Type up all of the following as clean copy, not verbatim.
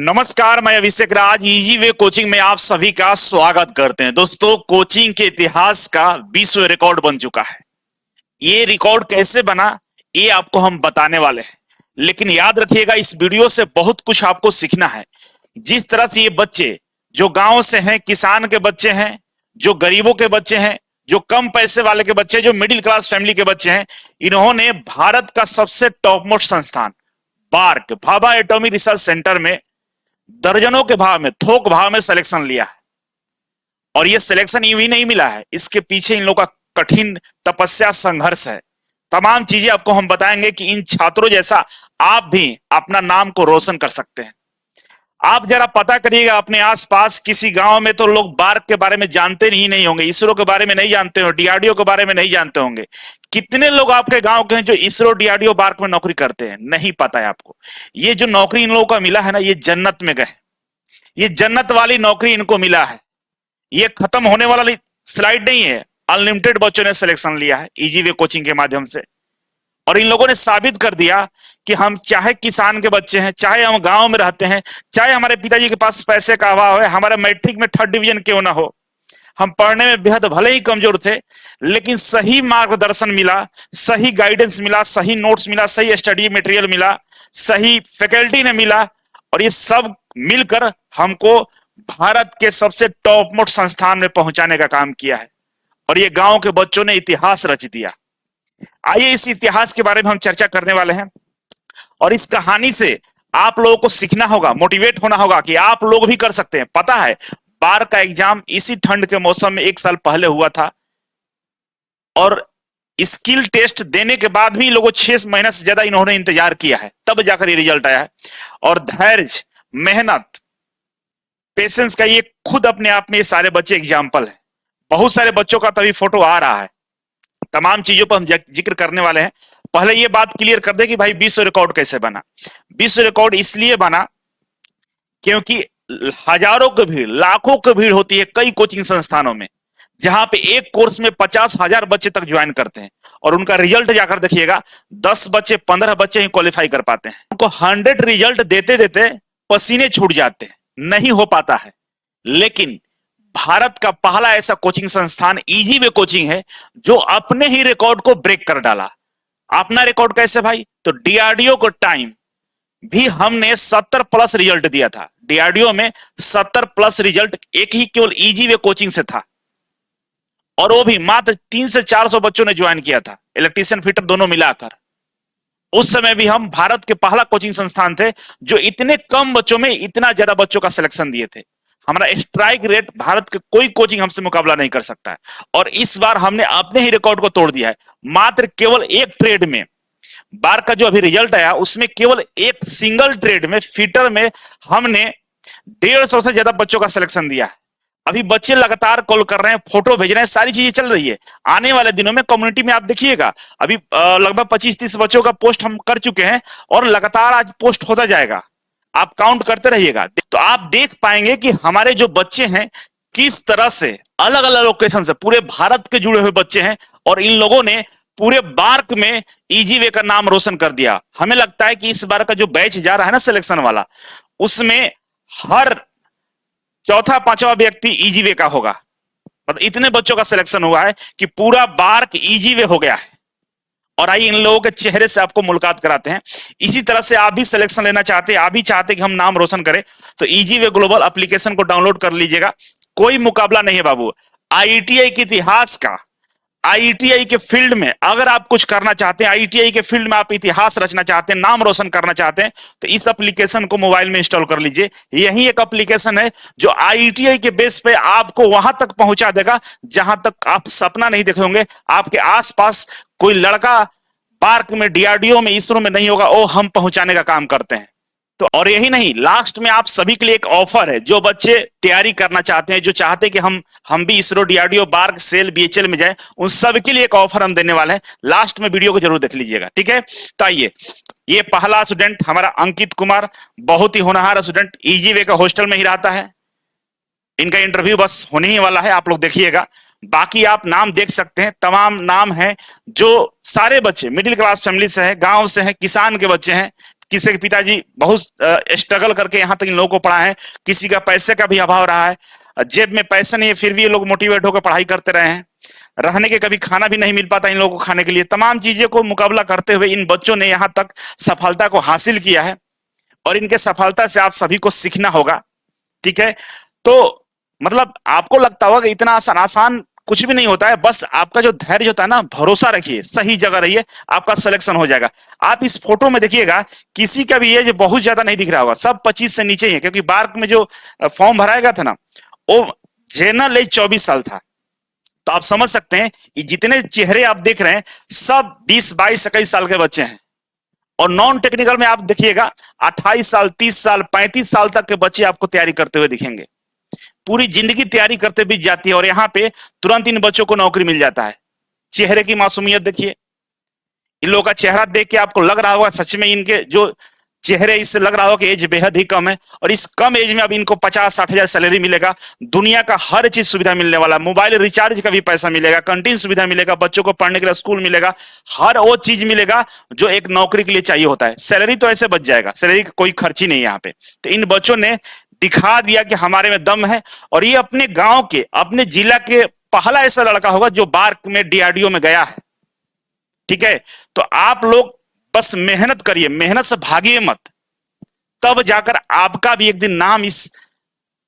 नमस्कार, मैं अभिषेक राज easy way coaching में आप सभी का स्वागत करते हैं। दोस्तों, कोचिंग के इतिहास का विश्व रिकॉर्ड बन चुका है। ये रिकॉर्ड कैसे बना, ये आपको हम बताने वाले हैं। लेकिन याद रखिएगा, इस वीडियो से बहुत कुछ आपको सीखना है। जिस तरह से ये बच्चे जो गांव से हैं, किसान के बच्चे हैं, जो गरीबों के बच्चे हैं, जो कम पैसे वाले के बच्चे, जो मिडिल क्लास फैमिली के बच्चे हैं, इन्होंने भारत का सबसे टॉप मोस्ट संस्थान BARC Bhabha atomic research centre में दर्जनों के भाव में, थोक भाव में सिलेक्शन लिया है। और ये सिलेक्शन यूं ही नहीं मिला है, इसके पीछे इन लोगों का कठिन तपस्या, संघर्ष है। तमाम चीजें आपको हम बताएंगे कि इन छात्रों जैसा आप भी अपना नाम को रोशन कर सकते हैं। आप जरा पता करिएगा अपने आसपास किसी गांव में, तो लोग बार्क के बारे में जानते ही नहीं होंगे, इसरो के बारे में नहीं जानते होंगे, डीआरडीओ के बारे में नहीं जानते होंगे। कितने लोग आपके गांव के हैं जो इसरो, डीआरडीओ, बार्क में नौकरी करते हैं? नहीं पता है आपको। ये जो नौकरी इन लोगों का मिला है ना, ये जन्नत में गए, ये जन्नत वाली नौकरी इनको मिला है। ये खत्म होने वाला स्लाइड नहीं है। अनलिमिटेड बच्चों ने सिलेक्शन लिया है इजी वे कोचिंग के माध्यम से, और इन लोगों ने साबित कर दिया कि हम चाहे किसान के बच्चे हैं, चाहे हम गांव में रहते हैं, चाहे हमारे पिताजी के पास पैसे का अभाव है, हमारे मैट्रिक में 3rd डिवीजन क्यों ना हो, हम पढ़ने में बेहद भले ही कमजोर थे, लेकिन सही मार्गदर्शन मिला, सही गाइडेंस मिला, सही नोट्स मिला, सही स्टडी मटेरियल मिला, सही फैकल्टी ने मिला, और ये सब मिलकर हमको भारत के सबसे टॉप मोस्ट संस्थान में पहुंचाने का काम किया है। और ये गांव के बच्चों ने इतिहास रच दिया। आइए इस इतिहास के बारे में हम चर्चा करने वाले हैं, और इस कहानी से आप लोगों को सीखना होगा, मोटिवेट होना होगा कि आप लोग भी कर सकते हैं। पता है, बार का एग्जाम इसी ठंड के मौसम में 1 साल पहले हुआ था, और स्किल टेस्ट देने के बाद भी लोगों 6 महीने से ज्यादा इन्होंने इंतजार किया है, तब जाकर ये रिजल्ट आया है। और धैर्य, मेहनत, पेशेंस का ये खुद अपने आप में ये सारे बच्चे एग्जाम्पल है। बहुत सारे बच्चों का तभी फोटो आ रहा है। तमाम चीजों पर हम जिक्र करने वाले हैं। पहले ये बात क्लियर कर दे कि भाई विश्व रिकॉर्ड कैसे बना। विश्व रिकॉर्ड इसलिए बना क्योंकि हजारों की भीड़, लाखों की भीड़ होती है कई कोचिंग संस्थानों में, जहां पे एक कोर्स में 50,000 बच्चे तक ज्वाइन करते हैं, और उनका रिजल्ट जाकर देखिएगा 10 बच्चे, 15 बच्चे ही क्वालिफाई कर पाते हैं। उनको 100 रिजल्ट देते देते पसीने छूट जाते हैं, नहीं हो पाता है। लेकिन भारत का पहला ऐसा कोचिंग संस्थान इजी वे कोचिंग है जो अपने ही रिकॉर्ड को ब्रेक कर डाला। अपना रिकॉर्ड कैसे भाई? तो डीआरडीओ को टाइम भी हमने 70+ रिजल्ट दिया था। डीआरडीओ में 70+ रिजल्ट एक ही केवल इजी वे कोचिंग से था, और वो भी मात्र 300 से 400 बच्चों ने ज्वाइन किया था, इलेक्ट्रीशियन फिटर दोनों मिलाकर। उस समय भी हम भारत के पहला कोचिंग संस्थान थे जो इतने कम बच्चों में इतना ज्यादा बच्चों का सिलेक्शन दिए थे। हमारा स्ट्राइक रेट भारत के कोई कोचिंग हमसे मुकाबला नहीं कर सकता है, और इस बार हमने अपने ही रिकॉर्ड को तोड़ दिया है। मात्र केवल एक ट्रेड में, बार का जो अभी रिजल्ट आया उसमें केवल एक सिंगल ट्रेड में, फिटर में, हमने 150 से ज्यादा बच्चों का सिलेक्शन दिया है। अभी बच्चे लगातार कॉल कर रहे हैं, फोटो भेज रहे हैं, सारी चीजें चल रही है। आने वाले दिनों में कम्युनिटी में आप देखिएगा, अभी लगभग 25-30 बच्चों का पोस्ट हम कर चुके हैं, और लगातार आज पोस्ट होता जाएगा। आप काउंट करते रहिएगा, तो आप देख पाएंगे कि हमारे जो बच्चे हैं किस तरह से अलग अलग लोकेशन से, पूरे भारत के जुड़े हुए बच्चे हैं, और इन लोगों ने पूरे बार्क में इजी वे का नाम रोशन कर दिया। हमें लगता है कि इस बार का जो बैच जा रहा है ना सिलेक्शन वाला, उसमें हर चौथा पांचवा व्यक्ति इजी वे का होगा। मतलब इतने बच्चों का सिलेक्शन हुआ है कि पूरा बार्क इजी वे हो गया है। और आइए इन लोगों के चेहरे से आपको मुलाकात कराते हैं। इसी तरह से आप भी सिलेक्शन लेना चाहते हैं, आप भी चाहते हैं कि हम नाम रोशन करें, तो इजी वे ग्लोबल एप्लीकेशन को डाउनलोड कर लीजिएगा। कोई मुकाबला नहीं है बाबू। आईटीआई के इतिहास का, आईटीआई के फील्ड में अगर आप कुछ करना चाहते हैं, आईटीआई के फील्ड में आप इतिहास रचना चाहते हैं, नाम रोशन करना चाहते हैं, तो इस एप्लीकेशन को मोबाइल में इंस्टॉल कर लीजिए। यही एक एप्लीकेशन है जो आईटीआई के बेस पे आपको वहां तक पहुंचा देगा जहां तक आप सपना नहीं देखे होंगे। आपके आसपास कोई लड़का पार्क में, डीआरडीओ में, इसरो में नहीं होगा, वो हम पहुंचाने का काम करते हैं। तो और यही नहीं, लास्ट में आप सभी के लिए एक ऑफर है। जो बच्चे तैयारी करना चाहते हैं, जो चाहते हैं कि हम भी ISRO, DRDO, BARC, SAIL, BHEL में जाएं, उन सब के लिए एक ऑफर हम देने वाले हैं। लास्ट में वीडियो को जरूर देख लीजिएगा, ठीक है? तो आइए, ये पहला स्टूडेंट हमारा अंकित कुमार, बहुत ही होनहार स्टूडेंट, इजी वे का हॉस्टल में ही रहता है। इनका इंटरव्यू बस होने ही वाला है, आप लोग देखिएगा। बाकी आप नाम देख सकते हैं, तमाम नाम हैं जो सारे बच्चे मिडिल क्लास फैमिली से हैं, गांव से हैं, किसान के बच्चे हैं, किसी के पिताजी बहुत स्ट्रगल करके यहाँ तक इन लोगों को पढ़ाए हैं, किसी का पैसे का भी अभाव रहा है, जेब में पैसा नहीं है, फिर भी ये लोग मोटिवेट होकर पढ़ाई करते रहे हैं। रहने के कभी खाना भी नहीं मिल पाता इन लोगों को खाने के लिए। तमाम चीजें को मुकाबला करते हुए इन बच्चों ने यहाँ तक सफलता को हासिल किया है, और इनके सफलता से आप सभी को सीखना होगा। ठीक है, तो मतलब आपको लगता होगा कि इतना आसान आसान कुछ भी नहीं होता है, बस आपका जो धैर्य होता है ना, भरोसा रखिए, सही जगह रहिए, आपका सिलेक्शन हो जाएगा। आप इस फोटो में देखिएगा, किसी का भी एज बहुत ज्यादा नहीं दिख रहा होगा, सब 25 से नीचे ही है, क्योंकि बार्क में जो फॉर्म भराया गया था ना, वो जनरल एज 24 साल था। तो आप समझ सकते हैं ये जितने चेहरे आप देख रहे हैं सब 20, 22, 21 साल के बच्चे हैं। और नॉन टेक्निकल में आप देखिएगा 28 साल, 30 साल, 35 साल तक के बच्चे आपको तैयारी करते हुए दिखेंगे। पूरी जिंदगी तैयारी करते बीत जाती है, और यहाँ पे तुरंत इन बच्चों को नौकरी मिल जाता है। चेहरे की मासूमियत देखिए, इन लोगों का चेहरा देख के आपको लग रहा होगा सच में इनके जो चेहरे, इससे लग रहा हो कि एज बेहद ही कम है, और इस कम एज में अब इनको 50-60 हजार सैलरी मिलेगा, दुनिया का हर चीज सुविधा मिलने वाला, मोबाइल रिचार्ज का भी पैसा मिलेगा, कैंटीन सुविधा मिलेगा, बच्चों को पढ़ने के लिए स्कूल मिलेगा, हर वो चीज मिलेगा जो एक नौकरी के लिए चाहिए होता है। सैलरी तो ऐसे बच जाएगा, सैलरी का कोई खर्च ही नहीं है यहाँ पे। तो इन बच्चों ने दिखा दिया कि हमारे में दम है, और ये अपने गांव के, अपने जिला के पहला ऐसा लड़का होगा जो बार्क में डीआरडीओ में गया है। ठीक है, तो आप लोग बस मेहनत करिए, मेहनत से भागिए मत, तब जाकर आपका भी एक दिन नाम इस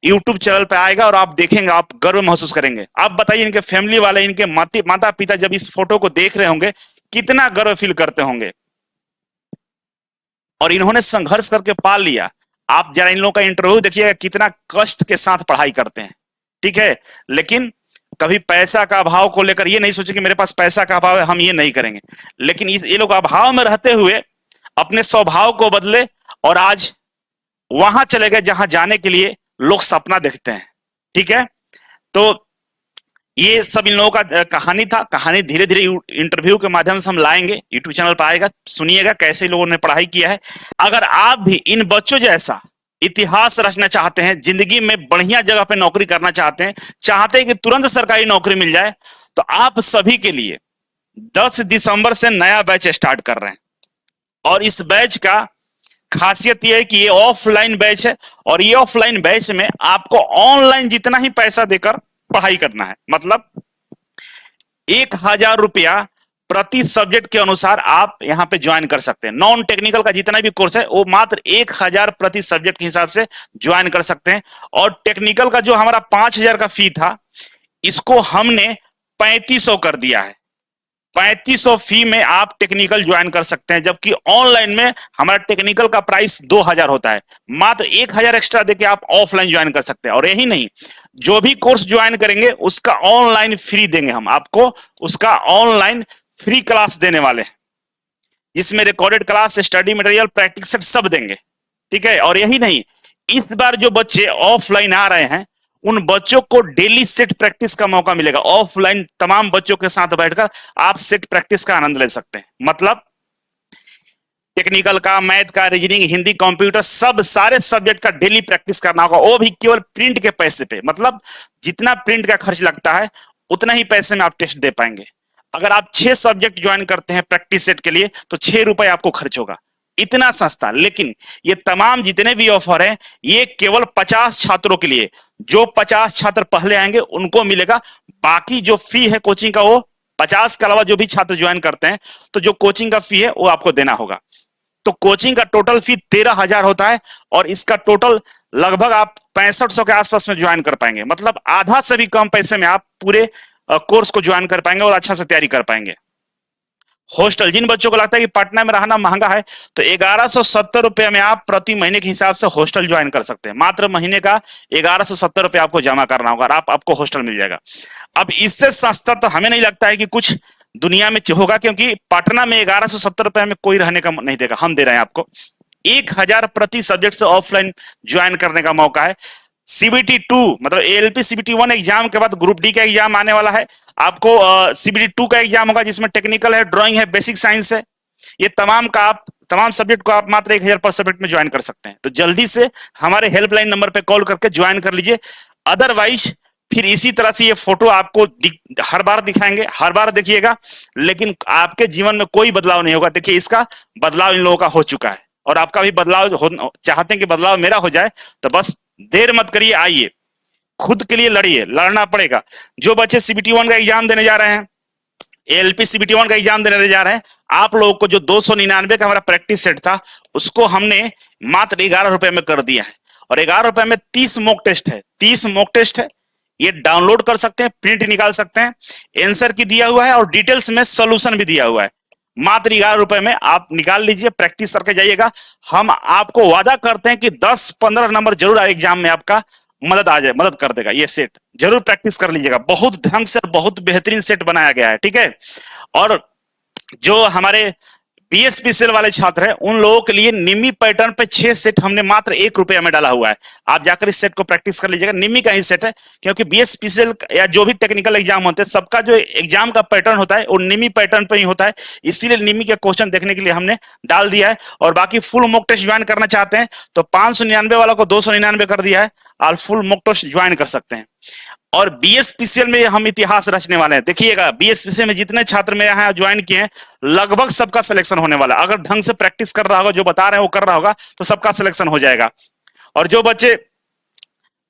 यूट्यूब चैनल पे आएगा, और आप देखेंगे, आप गर्व महसूस करेंगे। आप बताइए, इनके फैमिली वाले, इनके माता पिता जब इस फोटो को देख रहे होंगे, कितना गर्व फील करते होंगे। और इन्होंने संघर्ष करके पाल लिया। आप जरा इन लोगों का इंटरव्यू देखिएगा, कितना कष्ट के साथ पढ़ाई करते हैं। ठीक है, लेकिन कभी पैसा का अभाव को लेकर ये नहीं सोचे कि मेरे पास पैसा का अभाव है, हम ये नहीं करेंगे। लेकिन ये लोग अभाव में रहते हुए अपने स्वभाव को बदले, और आज वहां चले गए जहां जाने के लिए लोग सपना देखते हैं। ठीक है, तो ये सब इन लोगों का कहानी था। कहानी धीरे धीरे इंटरव्यू के माध्यम से हम लाएंगे, यूट्यूब चैनल पर आएगा, सुनिएगा कैसे लोगों ने पढ़ाई किया है। अगर आप भी इन बच्चों जैसा इतिहास रचना चाहते हैं, जिंदगी में बढ़िया जगह पे नौकरी करना चाहते हैं कि तुरंत सरकारी नौकरी मिल जाए, तो आप सभी के लिए 10 दिसंबर से नया बैच स्टार्ट कर रहे हैं। और इस बैच का खासियत यह है कि ये ऑफलाइन बैच है, और ये ऑफलाइन बैच में आपको ऑनलाइन जितना ही पैसा देकर पढ़ाई करना है। मतलब 1000 रुपया प्रति सब्जेक्ट के अनुसार आप यहां पे ज्वाइन कर सकते हैं। नॉन टेक्निकल का जितना भी कोर्स है वो मात्र 1000 प्रति सब्जेक्ट के हिसाब से ज्वाइन कर सकते हैं। और टेक्निकल का जो हमारा 5000 का फी था, इसको हमने 3500 कर दिया है। 3500 फी में आप टेक्निकल ज्वाइन कर सकते हैं, जबकि ऑनलाइन में हमारा टेक्निकल का प्राइस 2000 होता है। मात्र 1000 एक्स्ट्रा देके आप ऑफलाइन ज्वाइन कर सकते हैं। और यही नहीं, जो भी कोर्स ज्वाइन करेंगे उसका ऑनलाइन फ्री देंगे हम आपको, उसका ऑनलाइन फ्री क्लास देने वाले हैं, जिसमें recorded class, study material, practice set सब देंगे। ठीक है, और यही नहीं, इस बार जो बच्चे ऑफलाइन आ रहे हैं उन बच्चों को डेली सेट प्रैक्टिस का मौका मिलेगा। ऑफलाइन तमाम बच्चों के साथ बैठकर आप सेट प्रैक्टिस का आनंद ले सकते हैं। मतलब टेक्निकल का, मैथ का, रीजनिंग, हिंदी, कंप्यूटर, सब सारे सब्जेक्ट का डेली प्रैक्टिस करना होगा, वो भी केवल प्रिंट के पैसे पे। मतलब जितना प्रिंट का खर्च लगता है उतना ही पैसे में आप टेस्ट दे पाएंगे। अगर आप 6 सब्जेक्ट ज्वाइन करते हैं प्रैक्टिस सेट के लिए तो 6 रुपए आपको खर्च होगा, इतना सस्ता। लेकिन ये तमाम जितने भी ऑफर हैं ये केवल 50 छात्रों के लिए। जो 50 छात्र पहले आएंगे उनको मिलेगा, बाकी जो फी है कोचिंग का वो 50 के अलावा जो भी छात्र ज्वाइन करते हैं तो जो कोचिंग का फी है वो आपको देना होगा। तो कोचिंग का टोटल फी 13,000 होता है, और इसका टोटल लगभग आप 6500 के आसपास में ज्वाइन कर पाएंगे। मतलब आधा से भी कम पैसे में आप पूरे कोर्स को ज्वाइन कर पाएंगे और अच्छा से तैयारी कर पाएंगे। हॉस्टल, जिन बच्चों को लगता है कि पटना में रहना महंगा है तो 1170 रुपए में आप प्रति महीने के हिसाब से हॉस्टल ज्वाइन कर सकते हैं। मात्र महीने का 1170 रुपए आपको जमा करना होगा और आपको हॉस्टल मिल जाएगा। अब इससे सस्ता तो हमें नहीं लगता है कि कुछ दुनिया में होगा, क्योंकि पटना में 1170 रुपए में कोई रहने का नहीं देगा। हम दे रहे हैं आपको 1000 प्रति सब्जेक्ट से ऑफलाइन ज्वाइन करने का मौका है। CBT 2 मतलब ALP CBT 1 एग्जाम के बाद ग्रुप डी का एग्जाम आने वाला है। आपको CBT 2 का एग्जाम होगा, जिसमें टेक्निकल है, ड्राइंग है, बेसिक साइंस है। ये तमाम सब्जेक्ट को आप मात्र 1000 पर सब्जेक्ट में ज्वाइन कर सकते हैं। तो जल्दी से हमारे हेल्पलाइन नंबर पे कॉल करके ज्वाइन कर लीजिए। अदरवाइज फिर इसी तरह से ये फोटो आपको हर बार दिखाएंगे, हर बार देखिएगा, लेकिन आपके जीवन में कोई बदलाव नहीं होगा। देखिए, इसका बदलाव इन लोगों का हो चुका है। और आपका भी बदलाव चाहते हैं कि बदलाव मेरा हो जाए, तो बस देर मत करिए, आइए, खुद के लिए लड़िए, लड़ना पड़ेगा। जो बच्चे सीबीटी 1 का एग्जाम देने जा रहे हैं, एलपी सीबीटी 1 का एग्जाम देने जा रहे हैं, आप लोगों को जो 299 का हमारा प्रैक्टिस सेट था, उसको हमने मात्र 11 रुपए में कर दिया है। और 11 रुपए में 30 मॉक टेस्ट है, 30 मॉक टेस्ट है, ये डाउनलोड कर सकते हैं, प्रिंट निकाल सकते हैं, आंसर की दिया हुआ है और डिटेल्स में सोल्यूशन भी दिया हुआ है। मात्र 11 रुपए में आप निकाल लीजिए, प्रैक्टिस करके जाइएगा। हम आपको वादा करते हैं कि 10-15 नंबर जरूर एग्जाम में आपका मदद आ जाए, मदद कर देगा ये सेट। जरूर प्रैक्टिस कर लीजिएगा, बहुत ढंग से बहुत बेहतरीन सेट बनाया गया है, ठीक है। और जो हमारे बीएसपीसीएल वाले छात्र हैं, उन लोगों के लिए निमी पैटर्न पे 6 सेट हमने मात्र 1 रुपया में डाला हुआ है। आप जाकर इस सेट को प्रैक्टिस कर लीजिएगा, निमी का ही सेट है, क्योंकि बीएसपीसीएल या जो भी टेक्निकल एग्जाम होते हैं, सबका जो एग्जाम का पैटर्न होता है वो निमी पैटर्न पे ही होता है। इसीलिए निमी के क्वेश्चन देखने के लिए हमने डाल दिया है। और बाकी फुल मॉक टेस्ट ज्वाइन करना चाहते हैं तो 599 वाला को 299 कर दिया है, आप फुल मॉक टेस्ट ज्वाइन कर सकते हैं। और बीएसपीसीएल में हम इतिहास रचने वाले हैं। देखिएगा, बीएसपीसीएल में जितने छात्र मेरे यहाँ ज्वाइन किए हैं, लगभग सबका सिलेक्शन होने वाला है। अगर ढंग से प्रैक्टिस कर रहा होगा, जो बता रहे हैं वो कर रहा होगा, तो सबका सिलेक्शन हो जाएगा। और जो बच्चे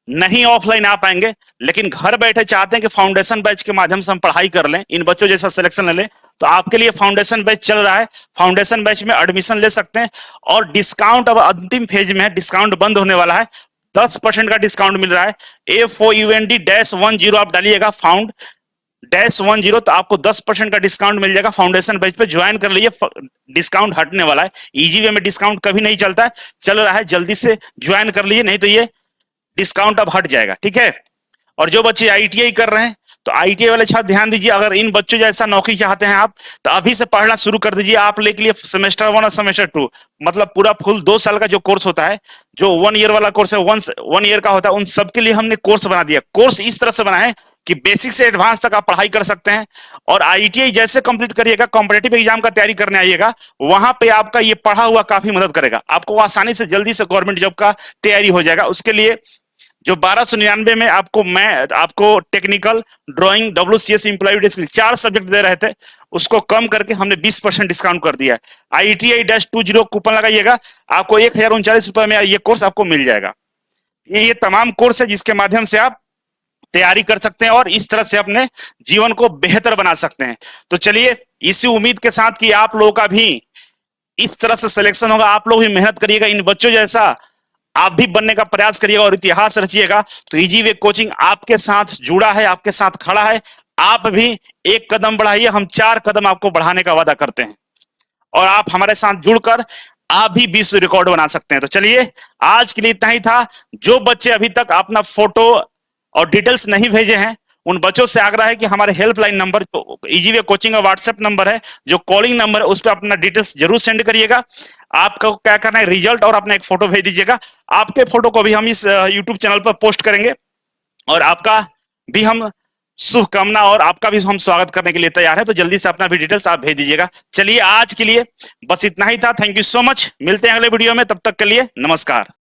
नहीं ऑफलाइन आ पाएंगे लेकिन घर बैठे चाहते हैं कि फाउंडेशन बैच के माध्यम से हम पढ़ाई कर लें, इन बच्चों जैसा सिलेक्शन ले लें, तो आपके लिए फाउंडेशन बैच चल रहा है। फाउंडेशन बैच में एडमिशन ले सकते हैं और डिस्काउंट अब अंतिम फेज में है, डिस्काउंट बंद होने वाला है। 10% का डिस्काउंट मिल रहा है। FOUND-10 आप डालिएगा, फाउंड-10, तो आपको 10% का डिस्काउंट मिल जाएगा। फाउंडेशन बैच पे ज्वाइन कर लीजिए, डिस्काउंट हटने वाला है। इजी वे में डिस्काउंट कभी नहीं चलता है, चल रहा है, जल्दी से ज्वाइन कर लीजिए, नहीं तो ये डिस्काउंट अब हट जाएगा, ठीक है। और जो बच्चे आईटीआई कर रहे हैं, तो आईटीआई वाले छात्र ध्यान दीजिए, अगर इन बच्चों जैसा नौकरी चाहते हैं आप, तो अभी से पढ़ना शुरू कर दीजिए। आप ले के लिए सेमेस्टर 1 और सेमेस्टर 2, मतलब पूरा फुल 2 साल का जो कोर्स होता है, जो 1 ईयर वाला कोर्स है, 1 ईयर का होता है, उन सबके लिए हमने कोर्स बना दिया। कोर्स इस तरह से बना है कि बेसिक से एडवांस तक आप पढ़ाई कर सकते हैं। और आईटीआई जैसे कंप्लीट करिएगा, कॉम्पिटेटिव एग्जाम का तैयारी करने आइएगा, वहां पे आपका ये पढ़ा हुआ काफी मदद करेगा, आपको आसानी से जल्दी से गवर्नमेंट जॉब का तैयारी हो जाएगा। उसके लिए जो 1299 में आपको technical, drawing, WCS, employability skill 4 subject दे रहे थे, उसको कम करके हमने 20% डिस्काउंट कर दिया है। ITI-20 कूपन लगाइएगा, आपको 1039 रुपए में ये कोर्स आपको मिल जाएगा। ये तमाम कोर्स है जिसके माध्यम से आप तैयारी कर सकते हैं और इस तरह से अपने जीवन को बेहतर बना सकते हैं। तो चलिए, इसी उम्मीद के साथ कि आप लोगों का भी इस तरह से सिलेक्शन होगा, आप लोग भी मेहनत करिएगा, इन बच्चों जैसा आप भी बनने का प्रयास करिएगा और इतिहास रचिएगा। तो इजी वे कोचिंग आपके साथ जुड़ा है, आपके साथ खड़ा है। आप भी एक कदम बढ़ाइए, हम 4 कदम आपको बढ़ाने का वादा करते हैं और आप हमारे साथ जुड़कर आप भी विश्व रिकॉर्ड बना सकते हैं। तो चलिए, आज के लिए इतना ही था। जो बच्चे अभी तक अपना फोटो और डिटेल्स नहीं भेजे हैं, उन बच्चों से आग्रह है कि हमारे helpline number, easy way coaching का व्हाट्सएप नंबर है, जो कॉलिंग नंबर है, उस पर अपना डिटेल्स जरूर सेंड करिएगा। आपको क्या करना है, रिजल्ट और अपना एक फोटो भेज दीजिएगा। आपके फोटो को भी हम इस यूट्यूब चैनल पर पोस्ट करेंगे और आपका भी हम शुभकामना और आपका भी हम स्वागत करने के लिए तैयार है। तो जल्दी से अपना भी डिटेल्स आप भेज दीजिएगा। चलिए, आज के लिए बस इतना ही था। थैंक यू सो मच, मिलते हैं अगले वीडियो में, तब तक के लिए नमस्कार।